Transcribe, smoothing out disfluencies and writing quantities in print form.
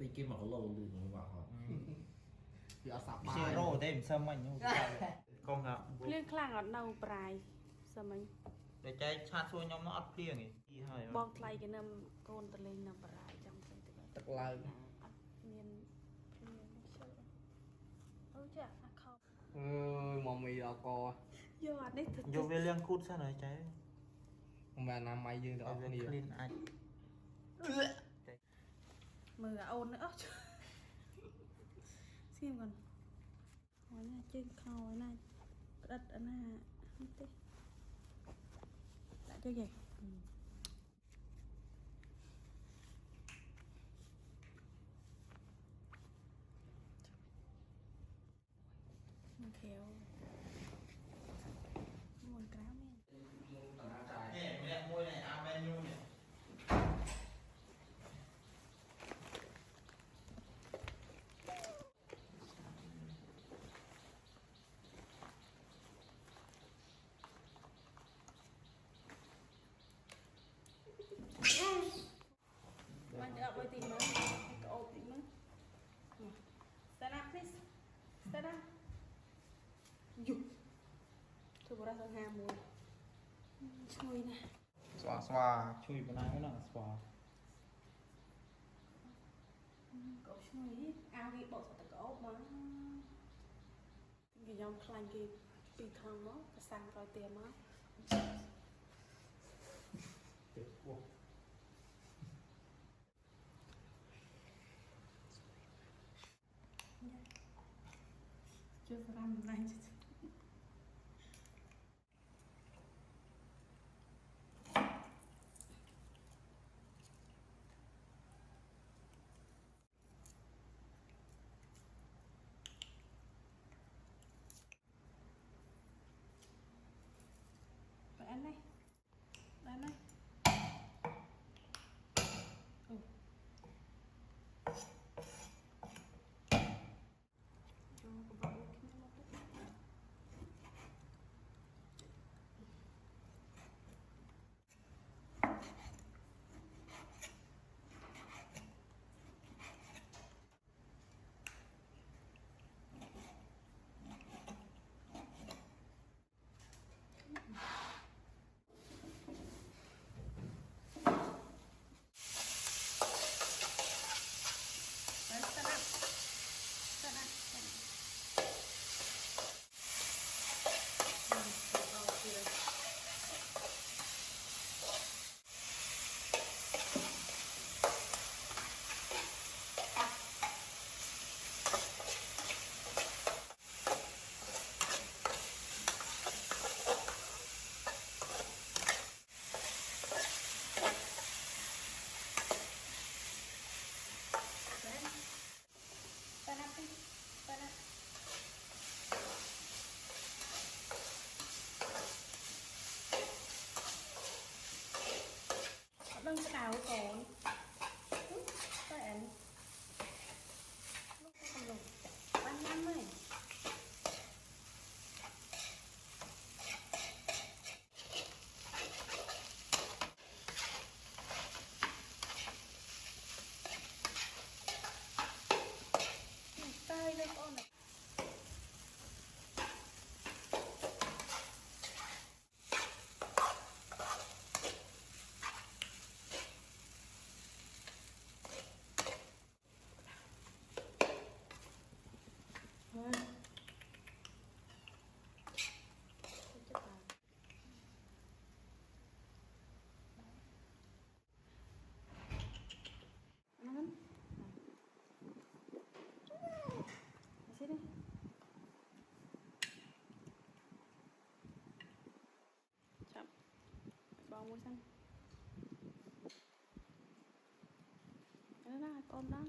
ตีกินหมากโลหรือหมากหอมเดี๋ยวสับมา Xe rô thế mình xâm anh không hả ភ្លៀងខ្លាំងអត់នៅប្រាយសមិញ để chạy chát xuôi nhóm nó ắt phliêng ấy đi hơi បងថ្លៃគេនឹមកូនតលេងនៅប្រាយចាំស្អីទៅ ទឹកឡើង អត់មានភ្លៀងឈើអូចាអាខោ mò mì đỏ cò យកអត់នេះទៅ vô về liêng cút sao này trái mà làm mày dương được về nhiều clean anh មើលអូនអស់ស្គីមគាត់អូនណាជើងខោណាក្តិតអាណាទេដាក់ទៅគេមកខែវមួយក្រៅមាន nè mẹ mua này à menu này បានយកឲ្យទីមើលក្អូបទីមើល Stand up please Stand up យុធ្វើបរិសង្ហាមួយឈ្ងុយណាស់ xòa xòa chui vào này nó xòa កោបឈ្ងុយអាវាបោកសតកោបមកគេយកខ្លាញ់គេពីខាងមកប្រសាំងក្រោយទៀមក tuyệt vời chưa làm này phải ăn này ăn này đừng xào còn các bạn lúc không dùng ban năm này tay đây con này sini chậm bao mũi xanh đó là con đó